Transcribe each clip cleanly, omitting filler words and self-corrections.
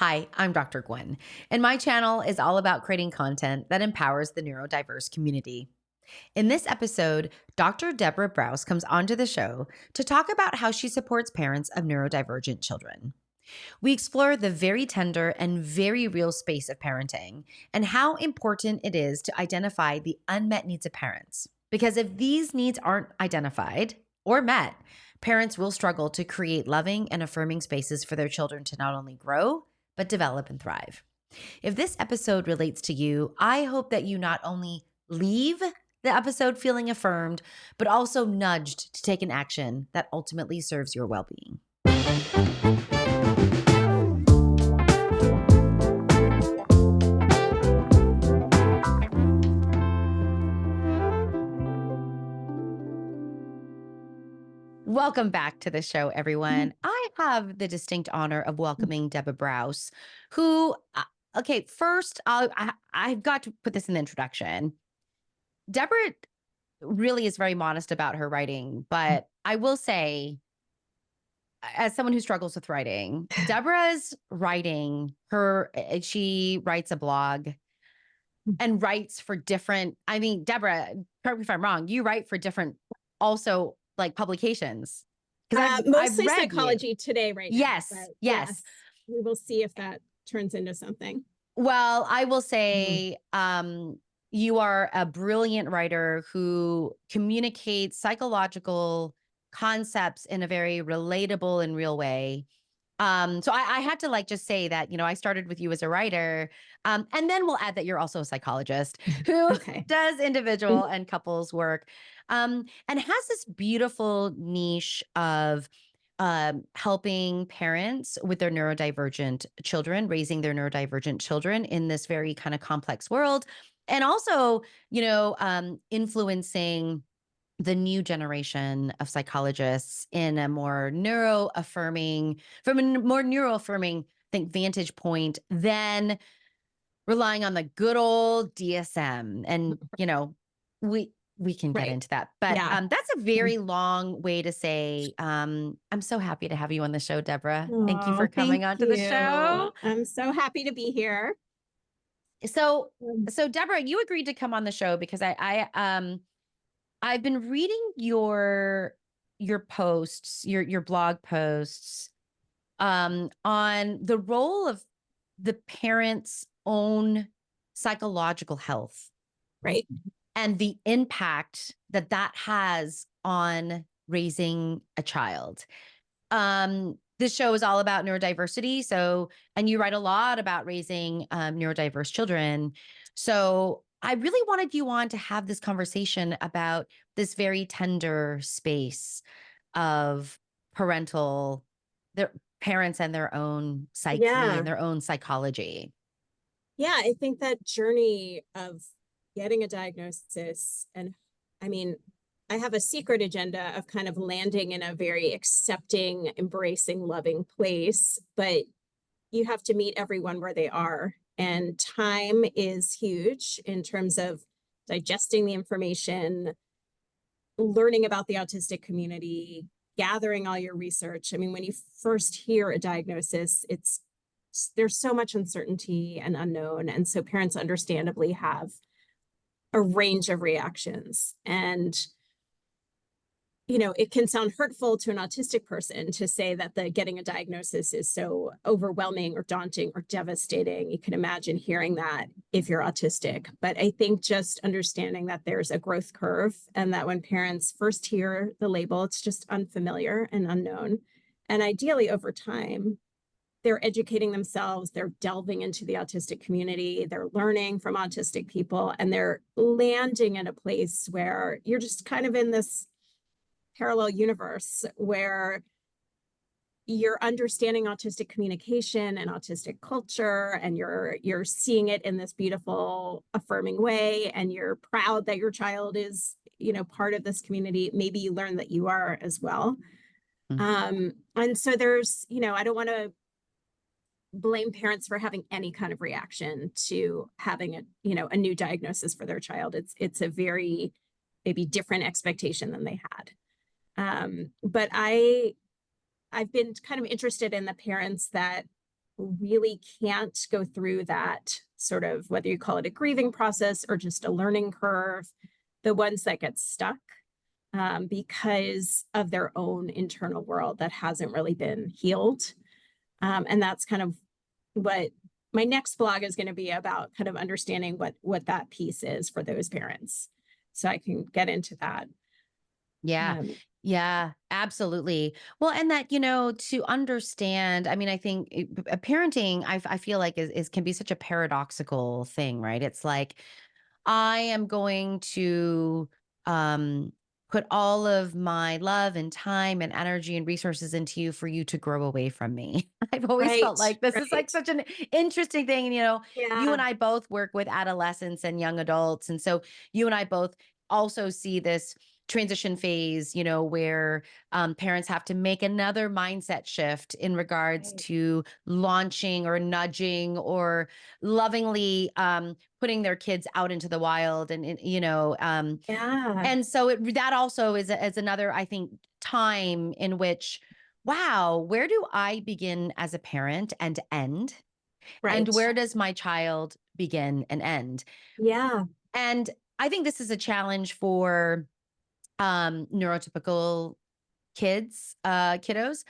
Hi, I'm Dr. Gwen, and my channel is all about creating content that empowers the neurodiverse community. In this episode, Dr. Debra Brause comes onto the show to talk about how she supports parents of neurodivergent children. We explore the very tender and very real space of parenting and how important it is to identify the unmet needs of parents. Because if these needs aren't identified or met, parents will struggle to create loving and affirming spaces for their children to not only grow, but develop and thrive. If this episode relates to you, I hope that you not only leave the episode feeling affirmed, but also nudged to take an action that ultimately serves your well being. Welcome back to the show, everyone. I have the distinct honor of welcoming Debra Brause, who, first, I've got to put this in the introduction. Debra really is very modest about her writing, but I will say, as someone who struggles with writing, Debra's writing, she writes a blog and writes for different, Debra, correct me if I'm wrong, you write for different, also like publications. Because I've Mostly read Psychology Today right now. Yes, yes. We will see if that turns into something. Well, I will say you are a brilliant writer who communicates psychological concepts in a very relatable and real way. So I had to just say that, I started with you as a writer. And then we'll add that you're also a psychologist who does individual and couples work, and has this beautiful niche of helping parents with their neurodivergent children, raising their neurodivergent children in this very kind of complex world. And also, influencing the new generation of psychologists in a more neuroaffirming, I think, vantage point than relying on the good old DSM. And, we can get into that. But that's a very long way to say, I'm so happy to have you on the show, Debra. Thank you for coming onto the show. I'm so happy to be here. So Debra, you agreed to come on the show because I've been reading your posts, your blog posts, on the role of the parent's own psychological health, right, and the impact that has on raising a child. This show is all about neurodiversity. And you write a lot about raising neurodiverse children. So I really wanted you on to have this conversation about this very tender space of their parents and their own psyche and their own psychology. Yeah, I think that journey of getting a diagnosis, and I have a secret agenda of kind of landing in a very accepting, embracing, loving place, but you have to meet everyone where they are. And time is huge in terms of digesting the information, learning about the autistic community, gathering all your research. When you first hear a diagnosis, there's so much uncertainty and unknown. And so parents understandably have a range of reactions. And it can sound hurtful to an autistic person to say that getting a diagnosis is so overwhelming or daunting or devastating. You can imagine hearing that if you're autistic. But I think just understanding that there's a growth curve, and that when parents first hear the label, it's just unfamiliar and unknown. And ideally, over time, they're educating themselves, they're delving into the autistic community, they're learning from autistic people, and they're landing in a place where you're just kind of in this parallel universe where you're understanding autistic communication and autistic culture, and you're seeing it in this beautiful, affirming way, and you're proud that your child is, part of this community. Maybe you learn that you are as well. And so there's, I don't want to blame parents for having any kind of reaction to having a new diagnosis for their child. It's a very maybe different expectation than they had. But I've been kind of interested in the parents that really can't go through that sort of, whether you call it a grieving process or just a learning curve, the ones that get stuck because of their own internal world that hasn't really been healed. And that's kind of what my next blog is going to be about, kind of understanding what that piece is for those parents. So I can get into that. Yeah. Um, Yeah, absolutely. Well, and that, to understand, I mean, I think parenting, I feel like is can be such a paradoxical thing, right? It's like, I am going to um put all of my love and time and energy and resources into you for you to grow away from me. I've always felt right, like this is like right. such an interesting thing. And, you Yeah, and I both work with adolescents and young adults. And so you and I both also see this transition phase, where parents have to make another mindset shift in regards right. to launching or nudging or lovingly putting their kids out into the wild, Yeah, and so that also is another, I think, time in which, wow, where do I begin as a parent and end, and right. where does my child begin and end? Yeah, And I think this is a challenge for neurotypical kiddos,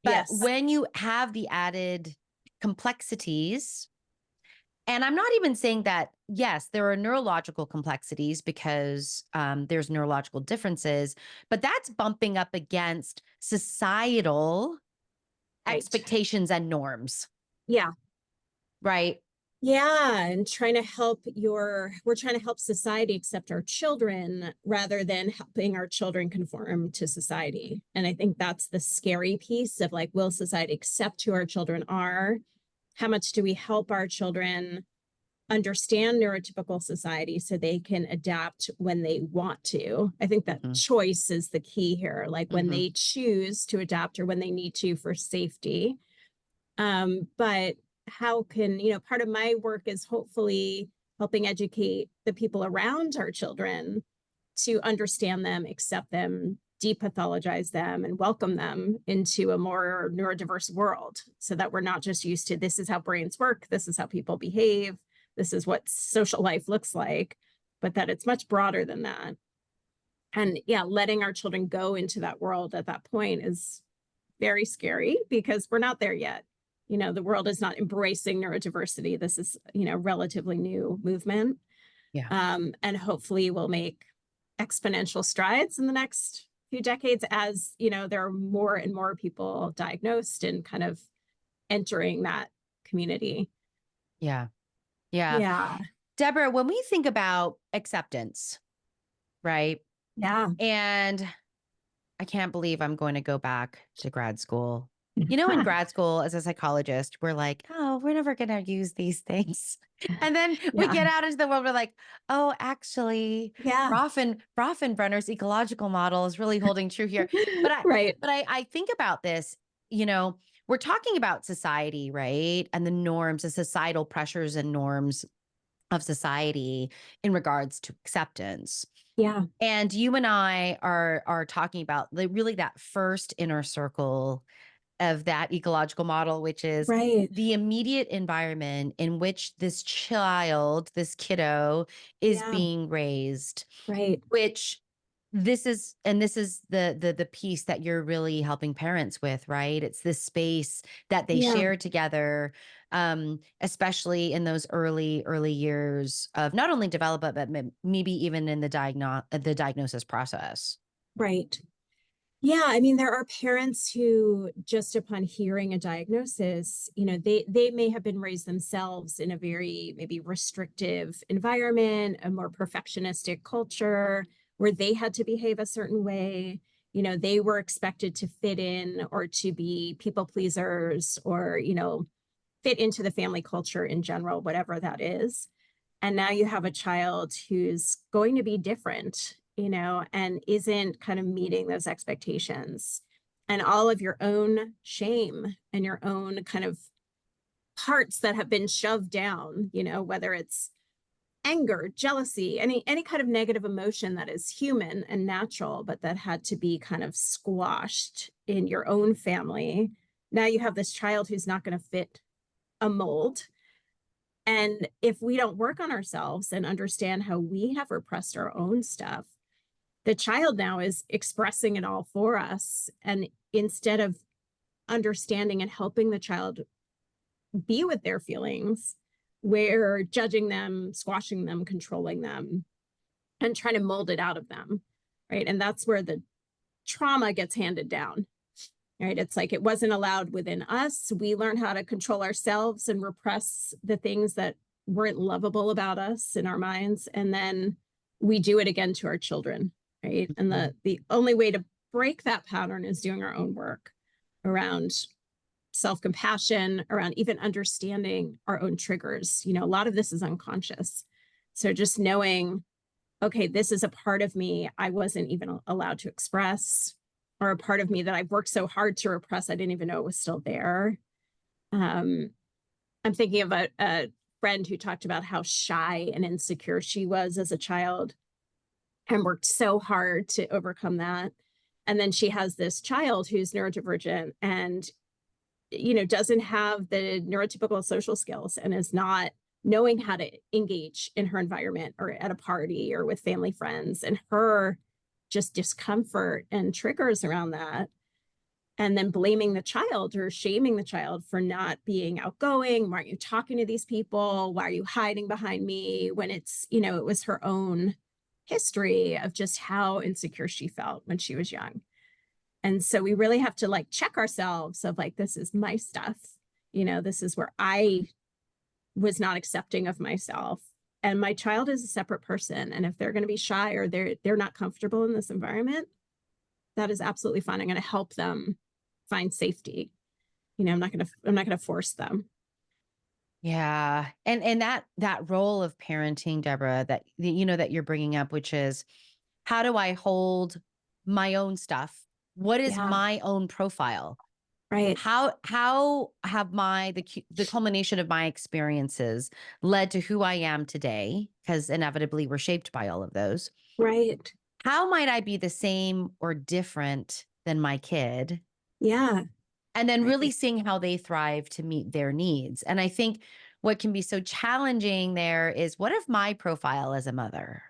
but yes, when you have the added complexities. And I'm not even saying that, yes, there are neurological complexities because there's neurological differences, but that's bumping up against societal right. expectations and norms, Yeah. right? Yeah, and we're trying to help society accept our children rather than helping our children conform to society. And I think that's the scary piece of like, will society accept who our children are? How much do we help our children understand neurotypical society so they can adapt when they want to? I think that Hmm. choice is the key here, like when Hmm. they choose to adapt or when they need to for safety. But how can, part of my work is hopefully helping educate the people around our children to understand them, accept them, depathologize them, and welcome them into a more neurodiverse world so that we're not just used to this is how brains work, this is how people behave, this is what social life looks like, but that it's much broader than that. And yeah, letting our children go into that world at that point is very scary because we're not there yet. The world is not embracing neurodiversity. This is, relatively new movement. Yeah. And hopefully we'll make exponential strides in the next few decades as, there are more and more people diagnosed and kind of entering that community. Yeah. Yeah. Yeah. Deborah, when we think about acceptance, right? Yeah. And I can't believe I'm going to go back to grad school. In grad school as a psychologist, we're like, oh, we're never going to use these things. And then we Yeah. get out into the world, we're like, oh, actually, Yeah. Brofenbrenner's ecological model is really holding true here. But I, Right. but I think about this, we're talking about society, right? And the norms, the societal pressures and norms of society in regards to acceptance. Yeah. And you and I are talking about really that first inner circle of that ecological model, which is Right. the immediate environment in which this child, this kiddo is Yeah. being raised, Right. which this is the piece that you're really helping parents with, right? It's this space that they Yeah. share together, especially in those early years of not only development, but maybe even in the diagnosis process. Right. Yeah, I mean, there are parents who just upon hearing a diagnosis, they may have been raised themselves in a very maybe restrictive environment, a more perfectionistic culture where they had to behave a certain way. They were expected to fit in or to be people pleasers or, fit into the family culture in general, whatever that is. And now you have a child who's going to be different, and isn't kind of meeting those expectations. And all of your own shame and your own kind of parts that have been shoved down, whether it's anger, jealousy, any kind of negative emotion that is human and natural, but that had to be kind of squashed in your own family. Now you have this child who's not going to fit a mold. And if we don't work on ourselves and understand how we have repressed our own stuff, the child now is expressing it all for us. And instead of understanding and helping the child be with their feelings, we're judging them, squashing them, controlling them, and trying to mold it out of them, right? And that's where the trauma gets handed down, right? It's like it wasn't allowed within us. We learned how to control ourselves and repress the things that weren't lovable about us in our minds. And then we do it again to our children, right? And the only way to break that pattern is doing our own work around self-compassion, around even understanding our own triggers. You know, a lot of this is unconscious. So just knowing, okay, this is a part of me I wasn't even allowed to express, or a part of me that I've worked so hard to repress, I didn't even know it was still there. I'm thinking of a friend who talked about how shy and insecure she was as a child and worked so hard to overcome that. And then she has this child who's neurodivergent and, you know, doesn't have the neurotypical social skills and is not knowing how to engage in her environment or at a party or with family friends, and her just discomfort and triggers around that. And then blaming the child or shaming the child for not being outgoing. Why aren't you talking to these people? Why are you hiding behind me? When it's, you know, it was her own history of just how insecure she felt when she was young. And so we really have to like check ourselves of like, this is my stuff. You know, this is where I was not accepting of myself. And my child is a separate person. And if they're going to be shy or they're not comfortable in this environment, that is absolutely fine. I'm going to help them find safety. You know, I'm not going to force them. Yeah. And that role of parenting, Deborah, that you know that you're bringing up, which is how do I hold my own stuff? What is Yeah. my own profile? Right. How have the culmination of my experiences led to who I am today? Because inevitably we're shaped by all of those. Right. How might I be the same or different than my kid? Yeah. And then really Right. seeing how they thrive to meet their needs. And I think what can be so challenging there is, what if my profile as a mother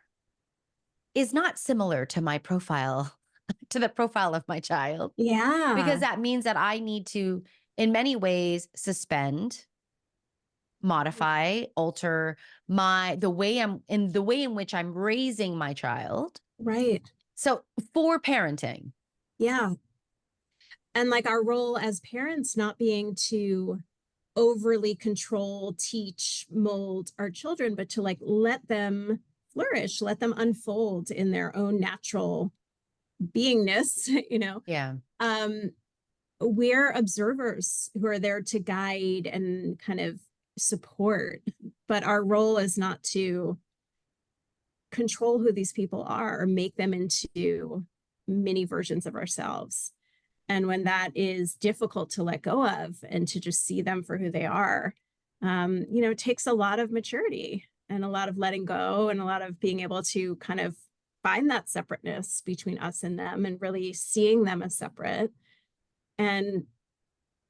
is not similar to my profile, to the profile of my child? Because Yeah. that means that I need to, in many ways, suspend, modify, alter the way in which I'm raising my child. Right. So for parenting. Yeah. And like our role as parents not being to overly control, teach, mold our children, but to like let them flourish, let them unfold in their own natural beingness, you know. Yeah. Um, we're observers who are there to guide and kind of support, but our role is not to control who these people are or make them into mini versions of ourselves. And when that is difficult to let go of and to just see them for who they are, you know, it takes a lot of maturity and a lot of letting go and a lot of being able to kind of find that separateness between us and them and really seeing them as separate. And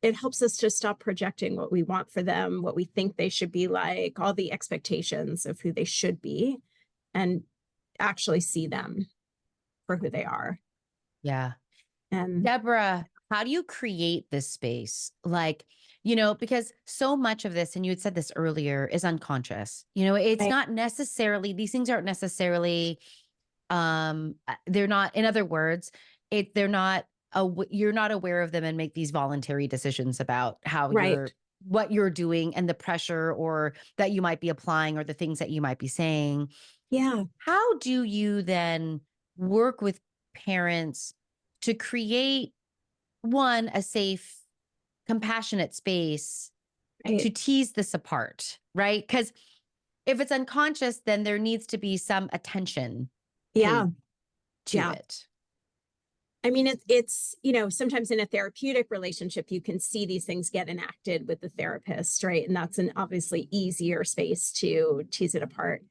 it helps us to stop projecting what we want for them, what we think they should be like, all the expectations of who they should be, and actually see them for who they are. Yeah. And Deborah, how do you create this space? Like, you know, because so much of this, and you had said this earlier, is unconscious. You know, it's right, not necessarily, these things aren't necessarily, they're not, in other words, they're not, you're not aware of them and make these voluntary decisions about right, what you're doing and the pressure or that you might be applying or the things that you might be saying. yeah, How do you then work with parents to create a safe, compassionate space right, to tease this apart, right? Because if it's unconscious, then there needs to be some attention yeah, paid to yeah. it. I mean, it's, you know, sometimes in a therapeutic relationship, you can see these things get enacted with the therapist, right? And that's an obviously easier space to tease it apart.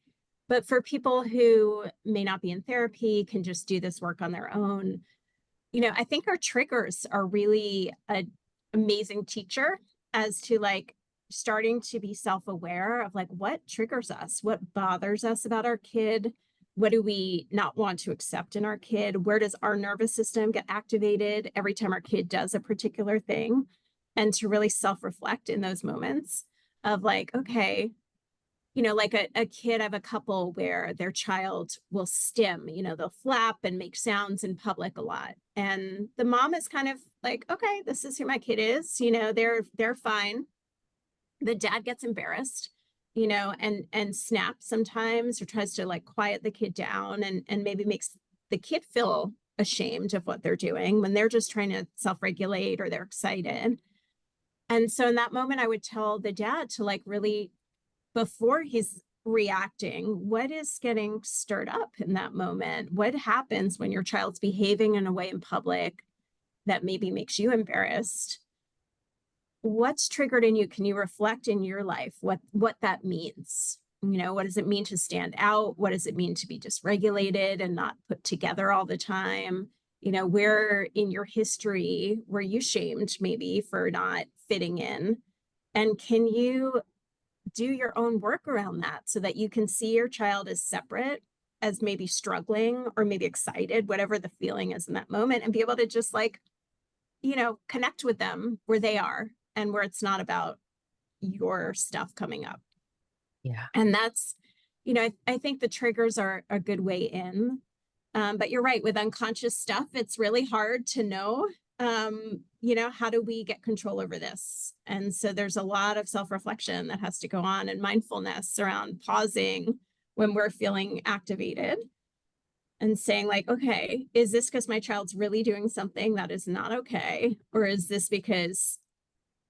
But for people who may not be in therapy, can just do this work on their own, you know, I think our triggers are really an amazing teacher as to like starting to be self-aware of like what triggers us, what bothers us about our kid, what do we not want to accept in our kid, where does our nervous system get activated every time our kid does a particular thing, and to really self-reflect in those moments of like, okay, like a kid, I have a couple where their child will stim, they'll flap and make sounds in public a lot. And the mom is kind of like, okay, this is who my kid is, they're fine. The dad gets embarrassed, and snaps sometimes, or tries to like quiet the kid down, and maybe makes the kid feel ashamed of what they're doing when they're just trying to self-regulate or they're excited. And so in that moment, I would tell the dad to like really, before he's reacting, what is getting stirred up in that moment? What happens when your child's behaving in a way in public that maybe makes you embarrassed? What's triggered in you? Can you reflect in your life what that means? What does it mean to stand out? What does it mean to be dysregulated and not put together all the time? Where in your history were you shamed maybe for not fitting in? And can you do your own work around that so that you can see your child as separate, as maybe struggling or maybe excited, whatever the feeling is in that moment, and be able to just like, connect with them where they are and where it's not about your stuff coming up. Yeah. And that's, I think the triggers are a good way in. But you're right, with unconscious stuff, it's really hard to know, how do we get control over this? And so there's a lot of self-reflection that has to go on, and mindfulness around pausing when we're feeling activated and saying like, okay, is this because my child's really doing something that is not okay? Or is this because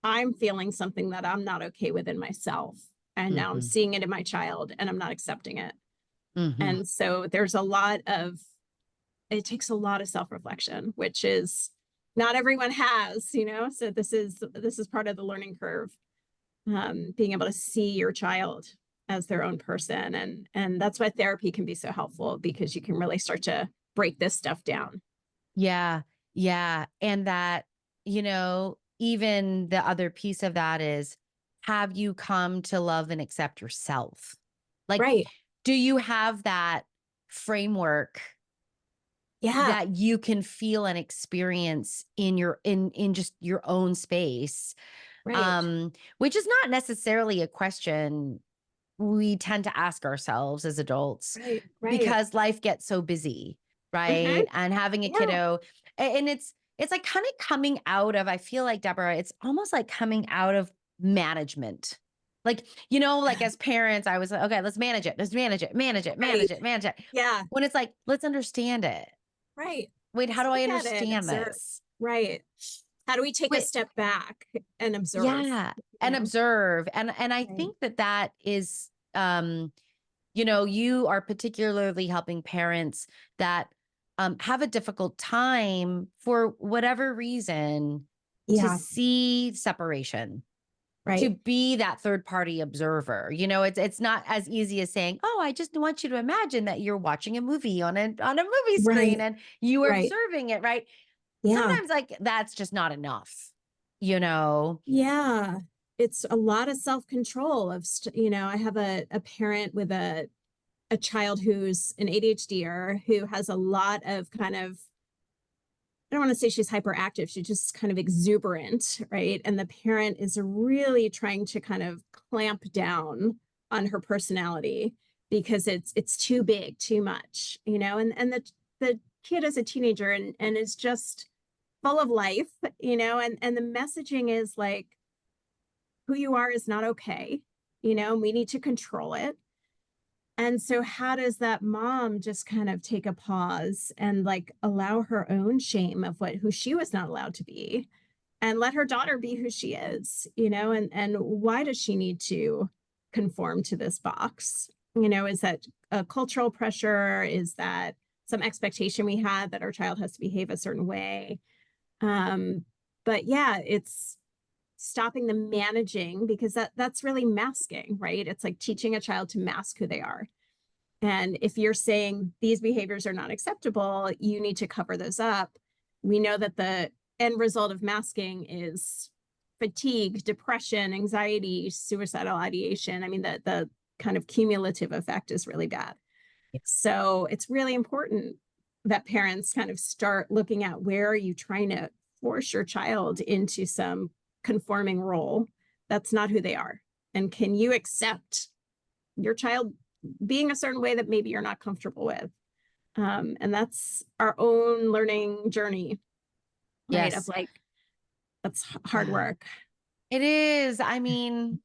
I'm feeling something that I'm not okay with in myself? And now I'm seeing it in my child and I'm not accepting it. And so there's it takes a lot of self-reflection, which is not everyone has, so this is part of the learning curve, being able to see your child as their own person. And that's why therapy can be so helpful, because you can really start to break this stuff down. Yeah. Yeah. And that, even the other piece of that is, have you come to love and accept yourself? Like, Right. do you have that framework Yeah. that you can feel and experience in in just your own space? Right. Which is not necessarily a question we tend to ask ourselves as adults, Right. Right. because life gets so busy, Mm-hmm. right? And having a Yeah. kiddo, and it's like kind of coming out of, I feel like, Deborah, it's almost like coming out of management. Like, like as parents, I was like, okay, let's manage it. Let's manage it, manage it, manage Right. it, manage it. Yeah. When it's like, let's understand it. Right. Wait, how Let's do I look at it and understand observe. this? Right. How do we take a Wait, step back and observe? yeah, You and know? observe. And I Right. think that is you are particularly helping parents that have a difficult time for whatever reason to Yeah. see separation, to Right. be that third party observer. It's not as easy as saying, "Oh, I just want you to imagine that you're watching a movie on a movie screen Right. and you are Right. observing it," right? Yeah. Sometimes like that's just not enough, you know? Yeah. It's a lot of self-control of, I have a parent with a child who's an ADHDer who has a lot of kind of, I don't want to say she's hyperactive. She's just kind of exuberant, right? And the parent is really trying to kind of clamp down on her personality because it's too big, too much, and the kid is a teenager and is just full of life, and the messaging is like, who you are is not okay, we need to control it. And so how does that mom just kind of take a pause and like allow her own shame of who she was not allowed to be, and let her daughter be who she is, and why does she need to conform to this box? Is that a cultural pressure? Is that some expectation we had that our child has to behave a certain way? But yeah, it's stopping the managing, because that's really masking, right? It's like teaching a child to mask who they are. And if you're saying these behaviors are not acceptable, you need to cover those up. We know that the end result of masking is fatigue, depression, anxiety, suicidal ideation. I mean, the kind of cumulative effect is really bad. So it's really important that parents kind of start looking at where are you trying to force your child into some conforming role that's not who they are. And can you accept your child being a certain way that maybe you're not comfortable with? And that's our own learning journey, right? Of Yes. like, that's hard Yeah. work. It is. I mean,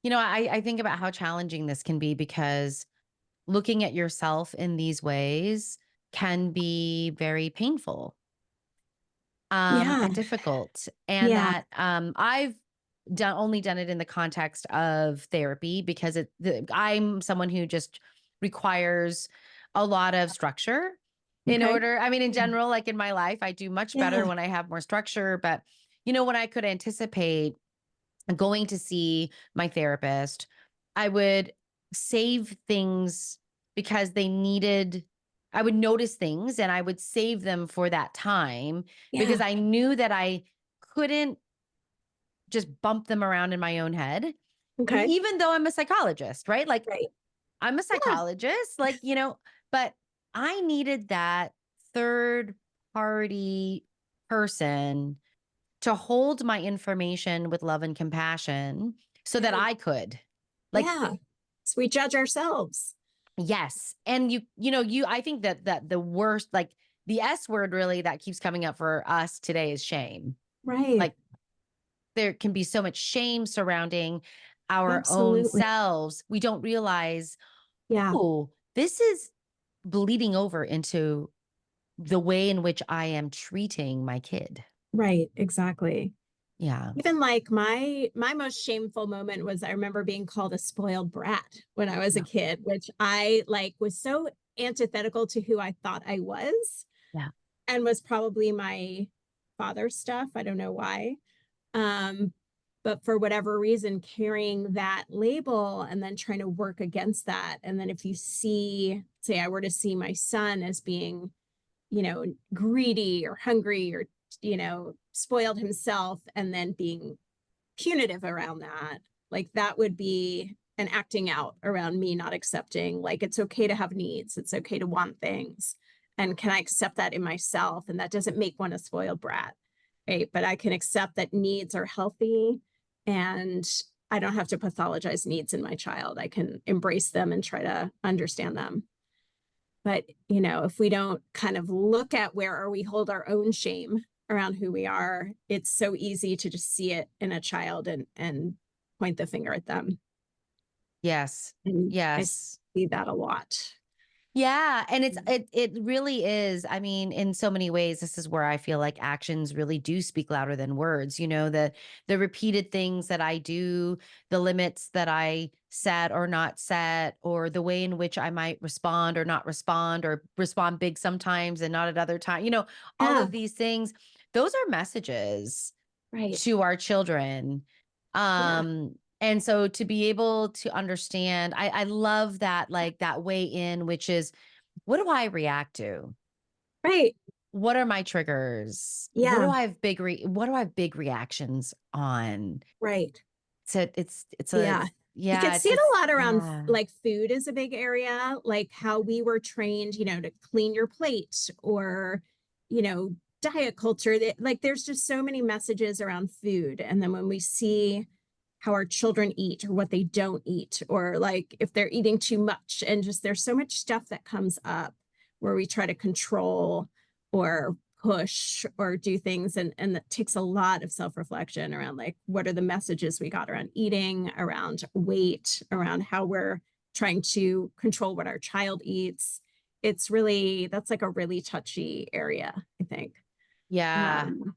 I think about how challenging this can be because looking at yourself in these ways can be very painful, Yeah. and difficult. And Yeah. that, I've only done it in the context of therapy because I'm someone who just requires a lot of structure in Okay. order. I mean, in general, like in my life, I do much better Yeah. when I have more structure. But, when I could anticipate going to see my therapist, I would save things because I would notice things and I would save them for that time because Yeah. I knew that I couldn't just bump them around in my own head. Okay. Even though I'm a psychologist, right? Like Right. I'm a Yeah. psychologist, but I needed that third party person to hold my information with love and compassion so that Yeah. I could. Like, Yeah. So we judge ourselves. yes. And I think that the worst, like the S word really that keeps coming up for us today is shame. Right. Like there can be so much shame surrounding our own Absolutely. selves. We don't realize, Yeah. oh, this is bleeding over into the way in which I am treating my kid. Right. Exactly. Yeah. Even like my most shameful moment was I remember being called a spoiled brat when I was a Yeah. kid, which I like was so antithetical to who I thought I was Yeah. and was probably my father's stuff. I don't know why. Um, but for whatever reason, carrying that label and then trying to work against that. And then if you see, say, I were to see my son as being, greedy or hungry or, spoiled himself and then being punitive around that, like that would be an acting out around me not accepting, like, it's okay to have needs. It's okay to want things. And can I accept that in myself? And that doesn't make one a spoiled brat, right? But I can accept that needs are healthy and I don't have to pathologize needs in my child. I can embrace them and try to understand them. But, if we don't kind of look at where we hold our own shame around who we are, it's so easy to just see it in a child and point the finger at them. Yes. And I Yes. see that a lot. Yeah, and it really is. I mean, in so many ways, this is where I feel like actions really do speak louder than words. The repeated things that I do, the limits that I set or not set, or the way in which I might respond or not respond, or respond big sometimes and not at other time. All Yeah, of these things, those are messages right. to our children. Yeah, And so to be able to understand, I love that, like that way in, which is what do I react to? right. What are my triggers? Yeah, What do I have big reactions on? right. So Yeah. You can yeah, see it a lot around yeah. like food is a big area, like how we were trained, to clean your plate or, you know, diet culture. Like there's just so many messages around food. And then when we see how our children eat or what they don't eat, or like if they're eating too much, and just there's so much stuff that comes up where we try to control or push or do things, and that takes a lot of self-reflection around like what are the messages we got around eating, around weight, around how we're trying to control what our child eats. It's really, that's like a really touchy area, I think. Yeah. um, but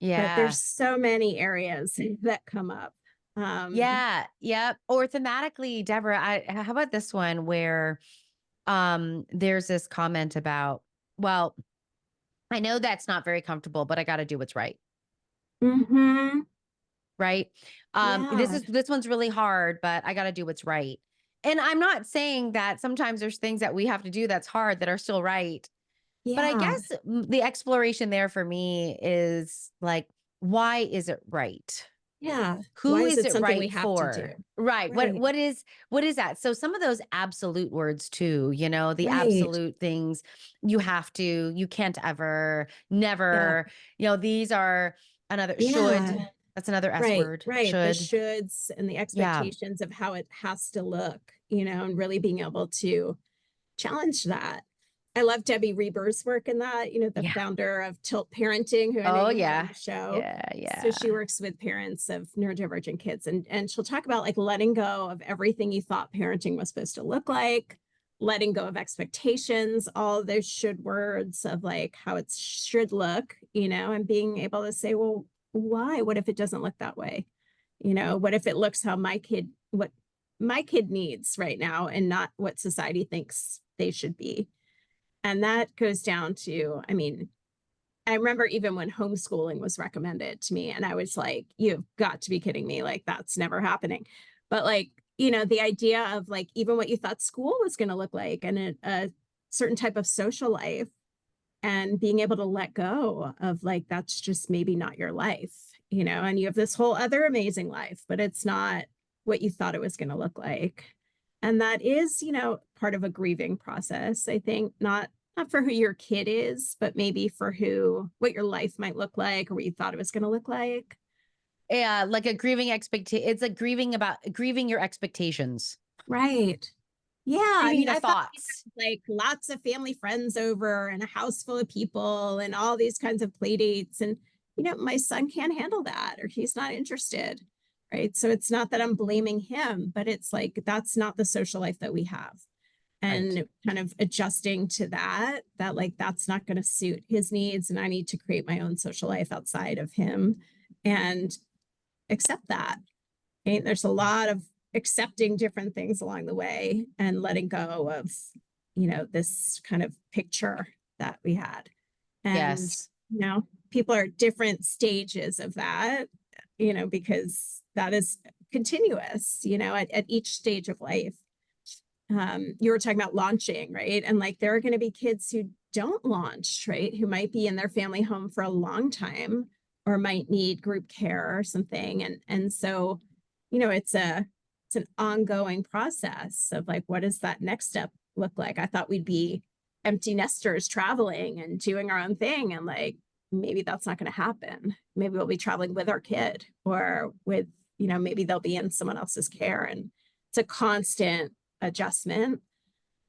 there's Yeah. so many areas that come up. um, Yeah. Yep. Or thematically, Deborah, how about this one where there's this comment about, well, I know that's not very comfortable, but I got to do what's right. mhm, Right. yeah, This one's really hard, but I got to do what's right. And I'm not saying that sometimes there's things that we have to do that's hard that are still right. But I yeah, guess the exploration there for me is like, why is it right? Yeah. Who Why is is it it something we right have to do? for? Right. Right. What is that? So some of those absolute words too, the Right. absolute things, you have to, you can't ever, Yeah. never, these are another should. Yeah. That's another S Right. word. Right. The Should. shoulds and the Yeah. expectations of how it has to look, and really being able to challenge that. I love Debbie Reber's work in that, the Yeah. founder of Tilt Parenting, who I know Oh you had on yeah. the show. Yeah. So she Yeah. works with parents of neurodivergent kids, and she'll talk about like letting go of everything you thought parenting was supposed to look like, letting go of expectations, all those should words of like how it should look, and being able to say, well, why? What if it doesn't look that way? What if it looks how what my kid needs right now and not what society thinks they should be? And that goes down to, I mean, I remember even when homeschooling was recommended to me, and I was like, you've got to be kidding me. Like, that's never happening. But like, the idea of like even what you thought school was going to look like and a certain type of social life, and being able to let go of like, that's just maybe not your life, and you have this whole other amazing life, but it's not what you thought it was going to look like. And that is, part of a grieving process, I think, not for who your kid is, but maybe for what your life might look like or what you thought it was going to look like. Yeah. Like a grieving expectation. It's like grieving your expectations, Right. Yeah. I grieving mean, the I thought we thoughts. had like lots of family friends over and a house full of people and all these kinds of play dates. And, my son can't handle that or he's not interested. Right. So it's not that I'm blaming him, but it's like that's not the social life that we have. Right. And kind of adjusting to that like that's not going to suit his needs. And I need to create my own social life outside of him and accept that. And there's a lot of accepting different things along the way and letting go of, this kind of picture that we had. And, Yes. people are at different stages of that, because that is continuous, at each stage of life. You were talking about launching, right? And like there are going to be kids who don't launch, right? Who might be in their family home for a long time or might need group care or something. And so, it's an ongoing process of like, what does that next step look like? I thought we'd be empty nesters traveling and doing our own thing. And like, maybe that's not going to happen. Maybe we'll be traveling with our kid or with, maybe they'll be in someone else's care. And it's a constant adjustment.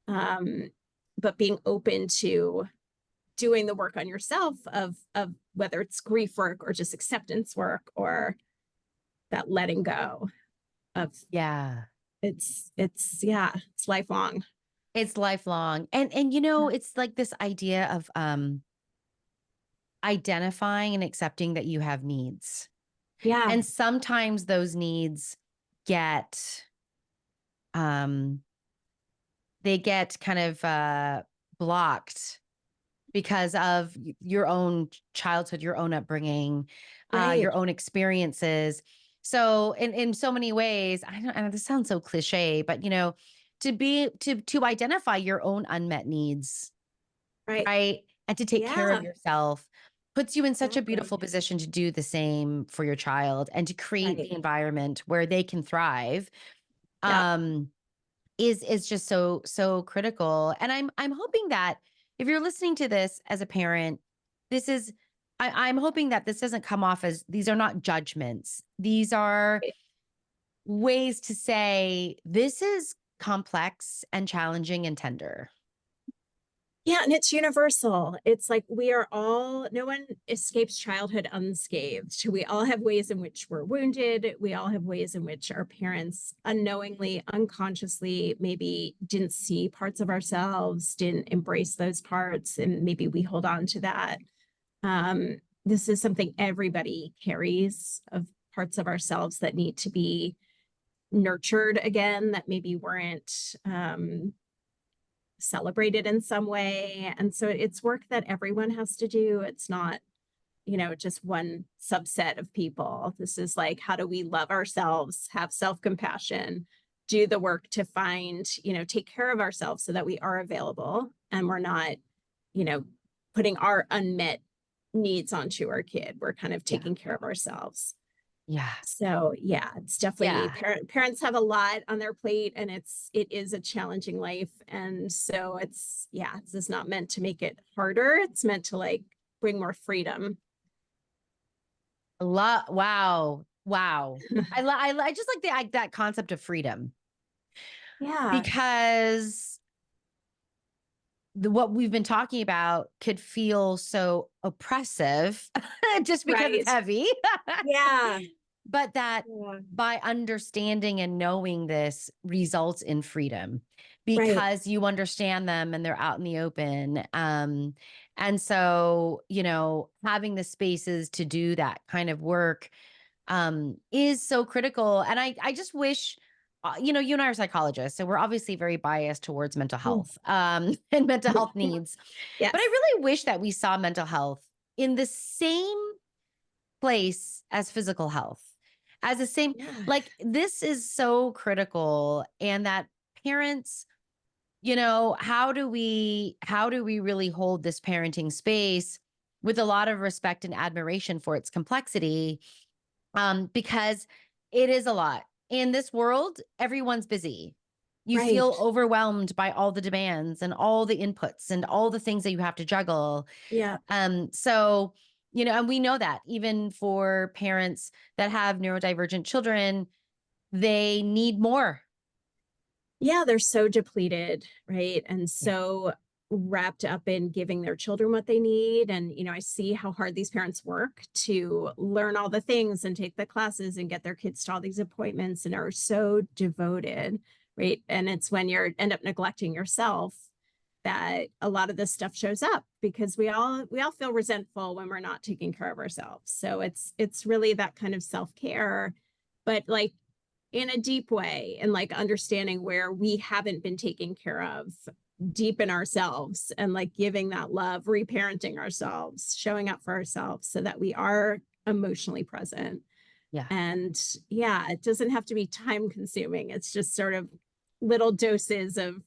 But being open to doing the work on yourself of whether it's grief work or just acceptance work or that letting go of Yeah. it's lifelong. It's lifelong. And it's like this idea of identifying and accepting that you have needs. Yeah. And sometimes those needs get um they get kind of blocked because of your own childhood, your own upbringing, Right. your own experiences. So in so many ways, I know this sounds so cliche, but to identify your own unmet needs, Right. right? And to take care of Yeah. yourself puts you in such a Exactly. beautiful position to do the same for your child and to create Right. the environment where they can thrive. Yeah. Um, is just so critical. And I'm hoping that if you're listening to this as a parent, this is I'm hoping that this doesn't come off as these are not judgments. These are ways to say this is complex and challenging and tender. Yeah, and it's universal. It's like no one escapes childhood unscathed. We all have ways in which we're wounded. We all have ways in which our parents unknowingly, unconsciously, maybe didn't see parts of ourselves, didn't embrace those parts, and maybe we hold on to that. This is something everybody carries of parts of ourselves that need to be nurtured again, that maybe weren't celebrated in some way. And so it's work that everyone has to do. It's not, just one subset of people. This is like, how do we love ourselves, have self-compassion, do the work to find, take care of ourselves so that we are available and we're not, putting our unmet needs onto our kid. We're kind of Yeah. taking care of ourselves. Yeah. So yeah, it's definitely Yeah. parents have a lot on their plate, and it is a challenging life. And so this is not meant to make it harder. It's meant to like bring more freedom. Wow. Wow. I just like that concept of freedom Yeah, because what we've been talking about could feel so oppressive just because it's right. heavy. Yeah. But that Yeah. by understanding and knowing this results in freedom Right. because you understand them and they're out in the open. And so, having the spaces to do that kind of work is so critical. And I just wish, you and I are psychologists, so we're obviously very biased towards mental Mm. health and mental health needs. But I Yes. really wish that we saw mental health in the same place as physical health, as the same, Yeah. like, this is so critical. And that parents, how do we really hold this parenting space with a lot of respect and admiration for its complexity, because it is a lot. In this world, everyone's busy. You feel Right. overwhelmed by all the demands and all the inputs and all the things that you have to juggle. Yeah. So, and we know that even for parents that have neurodivergent children, they need more. Yeah, they're so depleted, right? And Yeah. so wrapped up in giving their children what they need. And, I see how hard these parents work to learn all the things and take the classes and get their kids to all these appointments and are so devoted, right? And it's when you end up neglecting yourself that a lot of this stuff shows up, because we all feel resentful when we're not taking care of ourselves. So it's really that kind of self-care, but like in a deep way, and like understanding where we haven't been taken care of deep in ourselves, and like giving that love, reparenting ourselves, showing up for ourselves so that we are emotionally present. Yeah. And yeah, it doesn't have to be time consuming. It's just sort of little doses of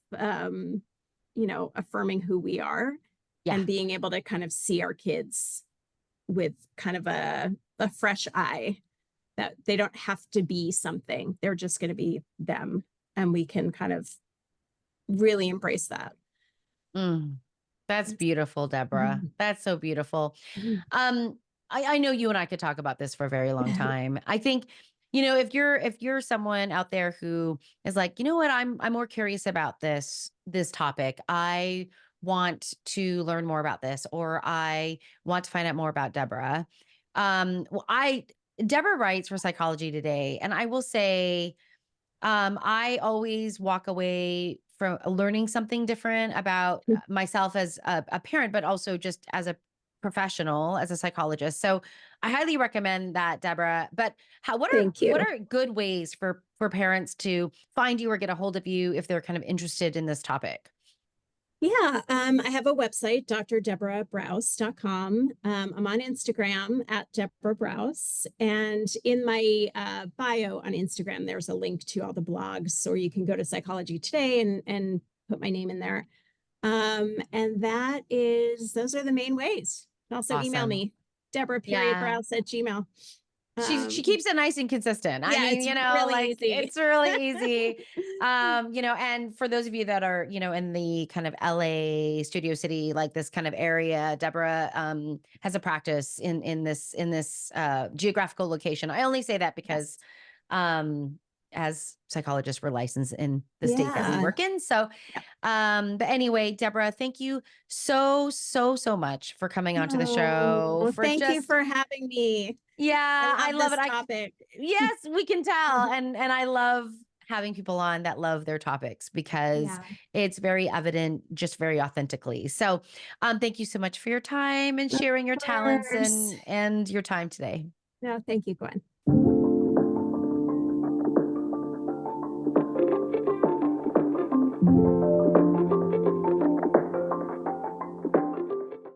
affirming who we are, Yeah. and being able to kind of see our kids with kind of a fresh eye, that they don't have to be something. They're just going to be them. And we can kind of really embrace that. Mm. That's beautiful, Deborah. Mhm. That's so beautiful. Mhm. Um, I know you and I could talk about this for a very long time. I think, if you're someone out there who is like, you know what, I'm more curious about this topic. I want to learn more about this, or I want to find out more about Deborah. Well, Deborah writes for Psychology Today, and I will say, I always walk away from learning something different about myself as a parent, but also just as a professional, as a psychologist. So I highly recommend that, Deborah. But what are Thank what you. are good ways for parents to find you or get a hold of you if they're kind of interested in this topic? Yeah, I have a website, drdebrabrause.com. I'm on Instagram at Debra Brause. And in my bio on Instagram, there's a link to all the blogs, or you can go to Psychology Today and put my name in there. And those are the main ways. Also email Awesome. me, Debra Yeah. Brause at Gmail. She keeps it nice and consistent. I Yeah, mean, it's really like, easy. it's really easy. And for those of you that are, in the kind of LA Studio City, like this kind of area, Deborah has a practice in this geographical location. I only say that because Yes. as psychologists, we're licensed in the state that we Yeah. work in. So but anyway, Deborah, thank you so, so, so much for coming onto the show, Oh, for thank you just, for having me. I yeah, I love love it. this topic. Yes, we can tell. And I love having people on that love their topics because Yeah. it's very evident, just very authentically. So, thank you so much for your time and Of sharing your talents course. and your time today. No, thank you, Gwen.